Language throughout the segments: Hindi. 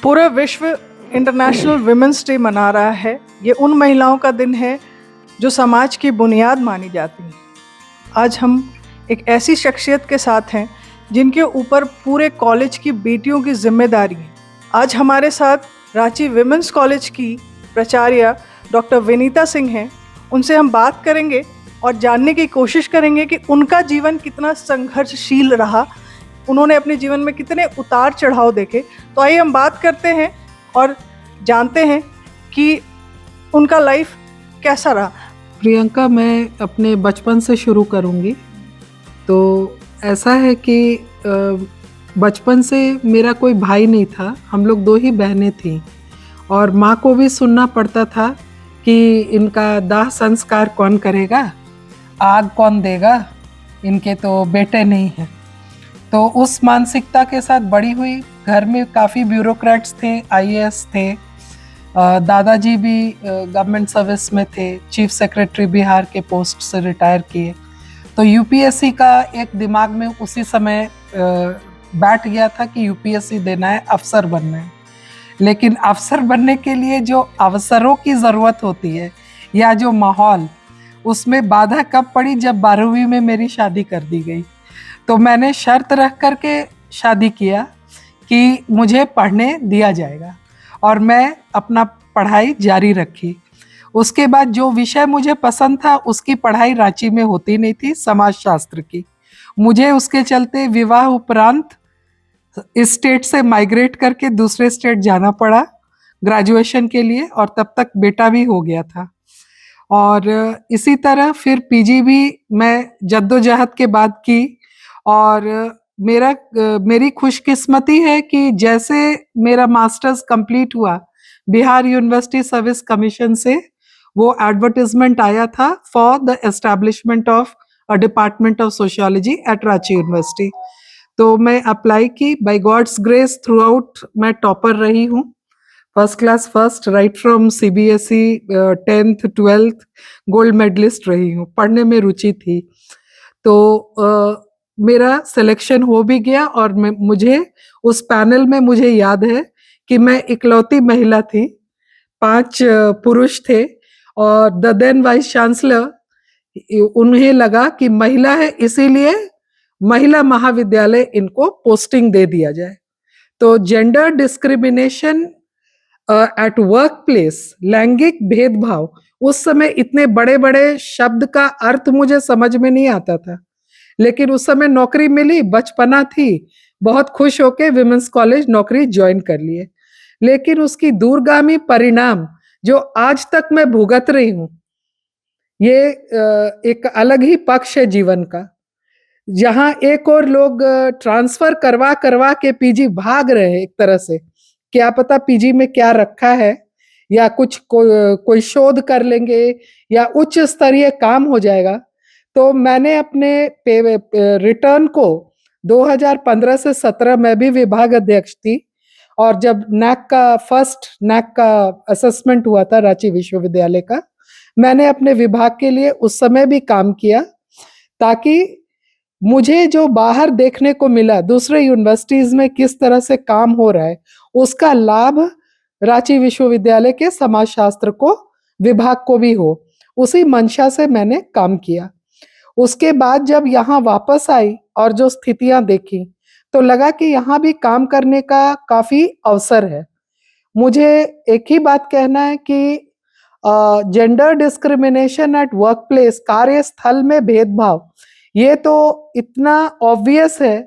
पूरा विश्व इंटरनेशनल वुमेन्स डे मना रहा है। ये उन महिलाओं का दिन है जो समाज की बुनियाद मानी जाती हैं। आज हम एक ऐसी शख्सियत के साथ हैं जिनके ऊपर पूरे कॉलेज की बेटियों की जिम्मेदारी है। आज हमारे साथ रांची विमेंस कॉलेज की प्राचार्य डॉक्टर विनीता सिंह हैं। उनसे हम बात करेंगे और जानने की कोशिश करेंगे कि उनका जीवन कितना संघर्षशील रहा, उन्होंने अपने जीवन में कितने उतार चढ़ाव देखे। तो आइए हम बात करते हैं और जानते हैं कि उनका लाइफ कैसा रहा। प्रियंका, मैं अपने बचपन से शुरू करूंगी। तो ऐसा है कि बचपन से मेरा कोई भाई नहीं था, हम लोग 2 ही बहनें थीं और माँ को भी सुनना पड़ता था कि इनका दाह संस्कार कौन करेगा, आग कौन देगा, इनके तो बेटे नहीं हैं। तो उस मानसिकता के साथ बड़ी हुई। घर में काफ़ी ब्यूरोक्रेट्स थे, आईएएस थे, दादाजी भी गवर्नमेंट सर्विस में थे, चीफ सेक्रेटरी बिहार के पोस्ट से रिटायर किए। तो यूपीएससी का एक दिमाग में उसी समय बैठ गया था कि यूपीएससी देना है, अफसर बनना है। लेकिन अफसर बनने के लिए जो अवसरों की ज़रूरत होती है या जो माहौल, उसमें बाधा कब पड़ी, जब 12वीं में मेरी शादी कर दी गई। तो मैंने शर्त रख करके शादी किया कि मुझे पढ़ने दिया जाएगा और मैं अपना पढ़ाई जारी रखी। उसके बाद जो विषय मुझे पसंद था उसकी पढ़ाई रांची में होती नहीं थी, समाजशास्त्र की। मुझे उसके चलते विवाह उपरांत इस स्टेट से माइग्रेट करके दूसरे स्टेट जाना पड़ा ग्रेजुएशन के लिए, और तब तक बेटा भी हो गया था। और इसी तरह फिर पीजी भी मैं जद्दोजहद के बाद की। और मेरी खुशकिस्मती है कि जैसे मेरा मास्टर्स कंप्लीट हुआ, बिहार यूनिवर्सिटी सर्विस कमीशन से वो एडवर्टाइजमेंट आया था for the establishment of a department of sociology at Ranchi university. तो मैं अप्लाई की। By God's grace throughout मैं टॉपर रही हूँ, first class first, right from CBSE 10th 12th gold medallist रही हूँ। पढ़ने में रुचि थी। तो मेरा सिलेक्शन हो भी गया और मुझे उस पैनल में मुझे याद है कि मैं इकलौती महिला थी, 5 पुरुष थे। और द देन वाइस चांसलर, उन्हें लगा कि महिला है इसीलिए महिला महाविद्यालय इनको पोस्टिंग दे दिया जाए। तो gender discrimination at work place, लैंगिक भेदभाव, उस समय इतने बड़े बड़े शब्द का अर्थ मुझे समझ में नहीं आता था। लेकिन उस समय नौकरी मिली, बचपना थी, बहुत खुश होके विमेंस कॉलेज नौकरी ज्वाइन कर लिए। लेकिन उसकी दूरगामी परिणाम जो आज तक मैं भुगत रही हूँ, ये एक अलग ही पक्ष है जीवन का। जहाँ एक और लोग ट्रांसफर करवा करवा के पीजी भाग रहे हैं एक तरह से, क्या पता पीजी में क्या रखा है, या कुछ कोई शोध कर लेंगे या उच्च स्तरीय काम हो जाएगा। तो मैंने अपने रिटर्न को 2015 से 17 में भी विभाग अध्यक्ष थी। और जब फर्स्ट नैक का असेसमेंट हुआ था रांची विश्वविद्यालय का, मैंने अपने विभाग के लिए उस समय भी काम किया, ताकि मुझे जो बाहर देखने को मिला दूसरे यूनिवर्सिटीज में किस तरह से काम हो रहा है, उसका लाभ रांची विश्वविद्यालय के समाजशास्त्र को विभाग को भी हो। उसी मंशा से मैंने काम किया। उसके बाद जब यहाँ वापस आई और जो स्थितियां देखी, तो लगा कि यहाँ भी काम करने का काफी अवसर है। मुझे एक ही बात कहना है कि gender discrimination at work place, कार्यस्थल में भेदभाव, ये तो इतना ऑब्वियस है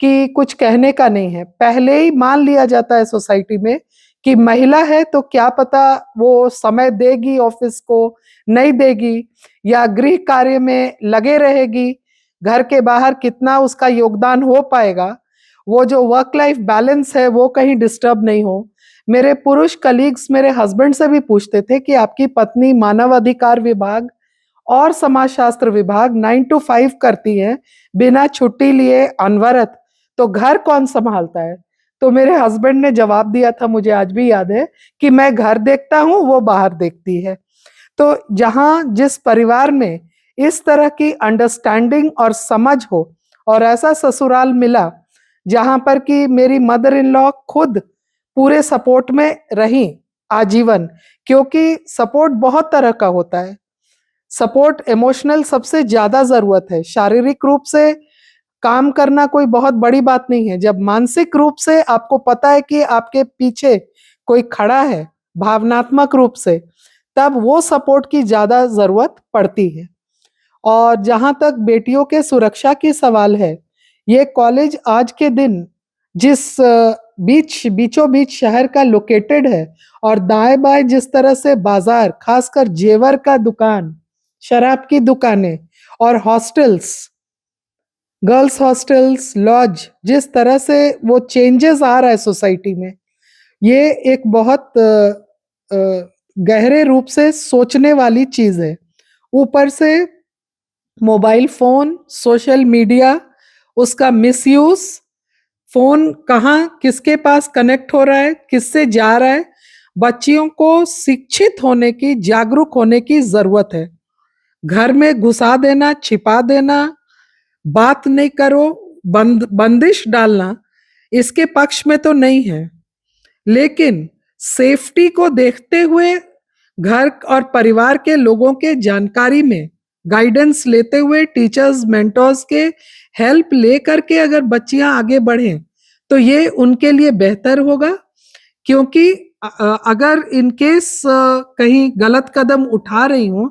कि कुछ कहने का नहीं है। पहले ही मान लिया जाता है सोसाइटी में कि महिला है तो क्या पता वो समय देगी ऑफिस को, नहीं देगी, या गृह कार्य में लगे रहेगी, घर के बाहर कितना उसका योगदान हो पाएगा, वो जो वर्क लाइफ बैलेंस है वो कहीं डिस्टर्ब नहीं हो। मेरे पुरुष कलीग्स मेरे हस्बैंड से भी पूछते थे कि आपकी पत्नी मानव अधिकार विभाग और समाजशास्त्र विभाग 9 to 5 करती है, बिना छुट्टी लिए अनवरत, तो घर कौन संभालता है? तो मेरे हस्बैंड ने जवाब दिया था, मुझे आज भी याद है, कि मैं घर देखता हूं, वो बाहर देखती है। तो जहां जिस परिवार में इस तरह की अंडरस्टैंडिंग और समझ हो, और ऐसा ससुराल मिला जहां पर कि मेरी मदर इन लॉ खुद पूरे सपोर्ट में रही आजीवन, क्योंकि सपोर्ट बहुत तरह का होता है। सपोर्ट इमोशनल सबसे ज्यादा जरूरत है। शारीरिक रूप से काम करना कोई बहुत बड़ी बात नहीं है, जब मानसिक रूप से आपको पता है कि आपके पीछे कोई खड़ा है भावनात्मक रूप से, तब वो सपोर्ट की ज्यादा जरूरत पड़ती है। और जहां तक बेटियों के सुरक्षा की सवाल है, ये कॉलेज आज के दिन जिस बीचों बीच शहर का लोकेटेड है, और दाएं बाएं जिस तरह से बाजार, खासकर जेवर का दुकान, शराब की दुकानें और हॉस्टल्स, गर्ल्स हॉस्टल्स, लॉज, जिस तरह से वो चेंजेस आ रहा है सोसाइटी में, ये एक बहुत गहरे रूप से सोचने वाली चीज है। ऊपर से मोबाइल फोन, सोशल मीडिया, उसका मिसयूज, फोन कहाँ किसके पास कनेक्ट हो रहा है, किससे जा रहा है, बच्चियों को शिक्षित होने की, जागरूक होने की जरूरत है। घर में घुसा देना, छिपा देना, बात नहीं करो, बंदिश डालना इसके पक्ष में तो नहीं है, लेकिन सेफ्टी को देखते हुए घर और परिवार के लोगों के जानकारी में गाइडेंस लेते हुए, टीचर्स मेंटर्स के हेल्प ले करके अगर बच्चियां आगे बढ़ें तो ये उनके लिए बेहतर होगा। क्योंकि अगर इन केस कहीं गलत कदम उठा रही हूं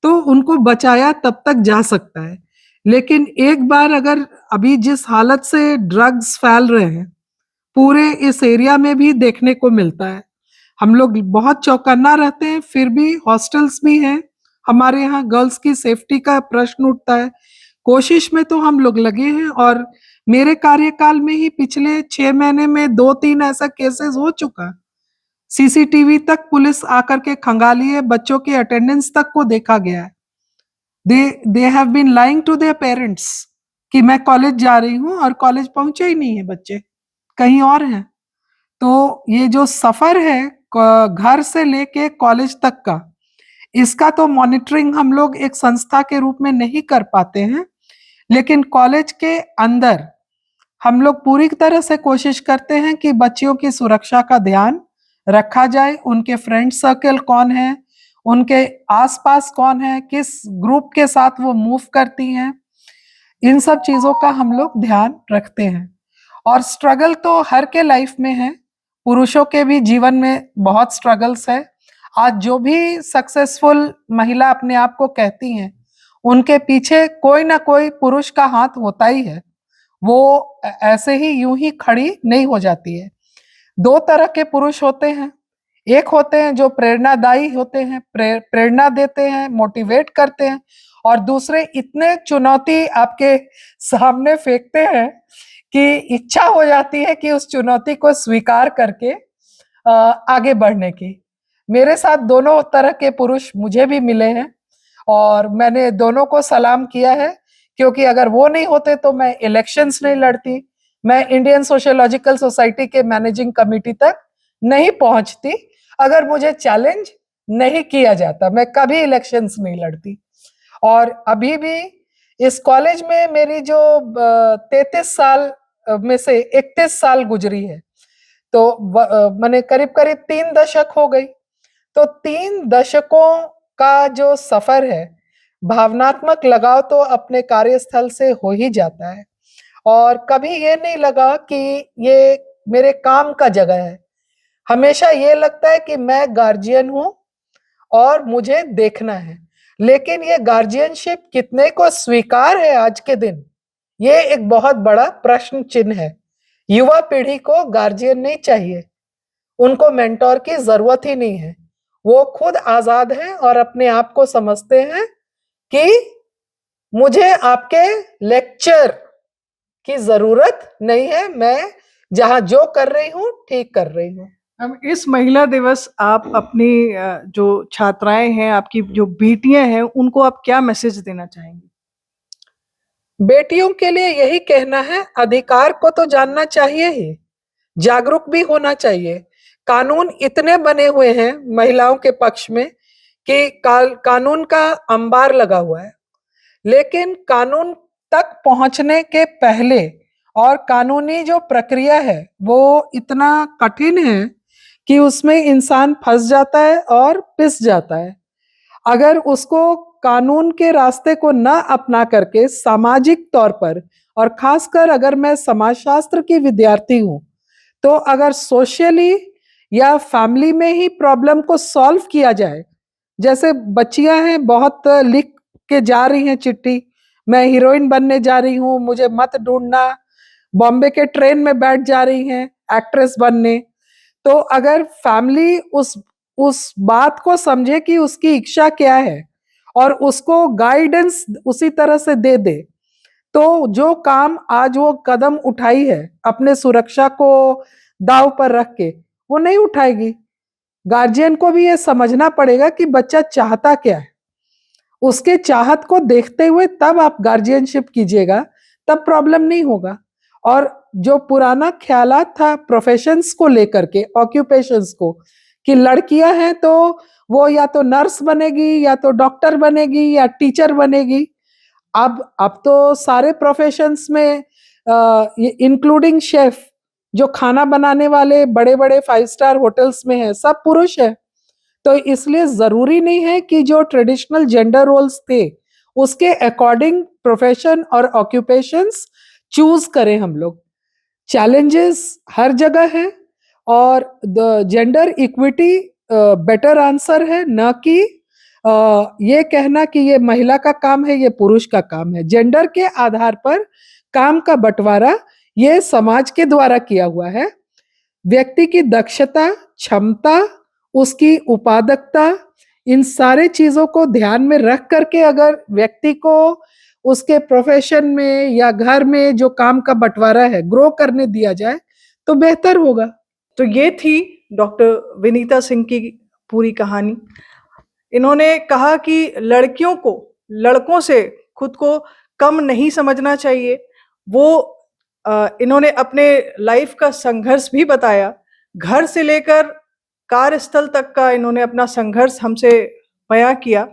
तो उनको बचाया तब तक जा सकता है, लेकिन एक बार अगर अभी जिस हालत से ड्रग्स फैल रहे हैं पूरे इस एरिया में भी देखने को मिलता है, हम लोग बहुत चौकन्ना रहते हैं, फिर भी हॉस्टल्स भी हैं हमारे यहाँ, गर्ल्स की सेफ्टी का प्रश्न उठता है। कोशिश में तो हम लोग लगे हैं, और मेरे कार्यकाल में ही पिछले 6 महीने में 2-3 ऐसा केसेस हो चुका। सीसीटीवी तक पुलिस आकर के खंगाली है, बच्चों के अटेंडेंस तक को देखा गया है। They have been lying to their parents कि मैं कॉलेज जा रही हूँ, और कॉलेज पहुंचे ही नहीं है बच्चे, कहीं और हैं। तो ये जो सफर है घर से लेके कॉलेज तक का, इसका तो मॉनिटरिंग हम लोग एक संस्था के रूप में नहीं कर पाते हैं, लेकिन कॉलेज के अंदर हम लोग पूरी तरह से कोशिश करते हैं कि बच्चियों की सुरक्षा का ध्यान रखा जाए। उनके फ्रेंड सर्कल कौन है, उनके आसपास कौन है, किस ग्रुप के साथ वो मूव करती हैं, इन सब चीजों का हम लोग ध्यान रखते हैं। और स्ट्रगल तो हर के लाइफ में है, पुरुषों के भी जीवन में बहुत स्ट्रगल्स है। आज जो भी सक्सेसफुल महिला अपने आप को कहती हैं, उनके पीछे कोई ना कोई पुरुष का हाथ होता ही है। वो ऐसे ही यूं ही खड़ी नहीं हो जाती है। 2 तरह के पुरुष होते हैं, एक होते हैं जो प्रेरणादायी होते हैं, प्रेरणा देते हैं, मोटिवेट करते हैं, और दूसरे इतने चुनौती आपके सामने फेंकते हैं कि इच्छा हो जाती है कि उस चुनौती को स्वीकार करके आगे बढ़ने की। मेरे साथ दोनों तरह के पुरुष मुझे भी मिले हैं, और मैंने दोनों को सलाम किया है, क्योंकि अगर वो नहीं होते तो मैं इलेक्शंस नहीं लड़ती, मैं इंडियन सोशियोलॉजिकल सोसाइटी के मैनेजिंग कमेटी तक नहीं पहुंचती, अगर मुझे चैलेंज नहीं किया जाता मैं कभी इलेक्शंस नहीं लड़ती। और अभी भी इस कॉलेज में मेरी जो 33 साल में से 31 साल गुजरी है, तो मैंने करीब करीब 3 दशक हो गई। तो 3 दशकों का जो सफर है, भावनात्मक लगाव तो अपने कार्यस्थल से हो ही जाता है, और कभी ये नहीं लगा कि ये मेरे काम का जगह है। हमेशा ये लगता है कि मैं गार्जियन हूं और मुझे देखना है, लेकिन ये गार्जियनशिप कितने को स्वीकार है आज के दिन, ये एक बहुत बड़ा प्रश्न चिन्ह है। युवा पीढ़ी को गार्जियन नहीं चाहिए, उनको मेंटोर की जरूरत ही नहीं है। वो खुद आजाद हैं और अपने आप को समझते हैं कि मुझे आपके लेक्चर की जरूरत नहीं है, मैं जहां जो कर रही हूं ठीक कर रही हूं। अब इस महिला दिवस आप अपनी जो छात्राएं हैं, आपकी जो बेटियां हैं, उनको आप क्या मैसेज देना चाहेंगे? बेटियों के लिए यही कहना है, अधिकार को तो जानना चाहिए ही, जागरूक भी होना चाहिए। कानून इतने बने हुए हैं महिलाओं के पक्ष में कि कानून का अंबार लगा हुआ है, लेकिन कानून तक पहुंचने के पहले और कानूनी जो प्रक्रिया है वो इतना कठिन है कि उसमें इंसान फंस जाता है और पिस जाता है। अगर उसको कानून के रास्ते को न अपना करके सामाजिक तौर पर, और खासकर अगर मैं समाजशास्त्र की विद्यार्थी हूं, तो अगर सोशली या फैमिली में ही प्रॉब्लम को सॉल्व किया जाए, जैसे बच्चियां हैं बहुत लिख के जा रही हैं चिट्ठी, मैं हीरोइन बनने जा रही हूँ, मुझे मत ढूंढना, बॉम्बे के ट्रेन में बैठ जा रही हैं एक्ट्रेस बनने। तो अगर फैमिली उस बात को समझे कि उसकी इच्छा क्या है और उसको गाइडेंस उसी तरह से दे दे, तो जो काम आज वो कदम उठाई है अपने सुरक्षा को दाव पर रख के, वो नहीं उठाएगी। गार्जियन को भी ये समझना पड़ेगा कि बच्चा चाहता क्या है, उसके चाहत को देखते हुए तब आप गार्जियनशिप कीजिएगा, तब प्रॉब्लम नहीं होगा। और जो पुराना ख्यालात था प्रोफेशंस को लेकर के, ऑक्यूपेशंस को, कि लड़कियां हैं तो वो या तो नर्स बनेगी या तो डॉक्टर बनेगी या टीचर बनेगी, अब तो सारे प्रोफेशंस में इंक्लूडिंग शेफ, जो खाना बनाने वाले बड़े बड़े 5 स्टार होटल्स में हैं, सब पुरुष है। तो इसलिए जरूरी नहीं है कि जो ट्रेडिशनल जेंडर रोल्स थे उसके अकॉर्डिंग प्रोफेशन और ऑक्यूपेशंस चूज करें हम लोग। चैलेंजेस हर जगह है और the gender equity better answer है, न कि ये कहना कि ये महिला का काम है, ये पुरुष का काम है। जेंडर के आधार पर काम का बंटवारा ये समाज के द्वारा किया हुआ है। व्यक्ति की दक्षता, क्षमता, उसकी उत्पादकता, इन सारे चीजों को ध्यान में रख करके अगर व्यक्ति को उसके प्रोफेशन में या घर में जो काम का बंटवारा है ग्रो करने दिया जाए तो बेहतर होगा। तो ये थी डॉक्टर विनीता सिंह की पूरी कहानी। इन्होंने कहा कि लड़कियों को लड़कों से खुद को कम नहीं समझना चाहिए। वो इन्होंने अपने लाइफ का संघर्ष भी बताया, घर से लेकर कार्यस्थल तक का इन्होंने अपना संघर्ष हमसे बयां किया।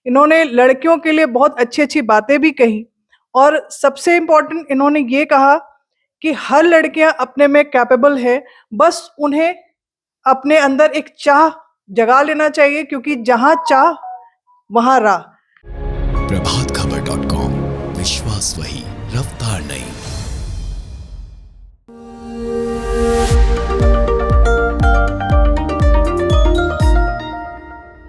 इन्होंने लड़कियों के लिए बहुत अच्छी अच्छी बातें भी कही और सबसे इम्पोर्टेंट इन्होंने ये कहा कि हर लड़कियां अपने में कैपेबल है, बस उन्हें अपने अंदर एक चाह जगा लेना चाहिए, क्योंकि जहां चाह वहां राह। प्रभातखबर.com, विश्वास वही, रफ्तार नहीं।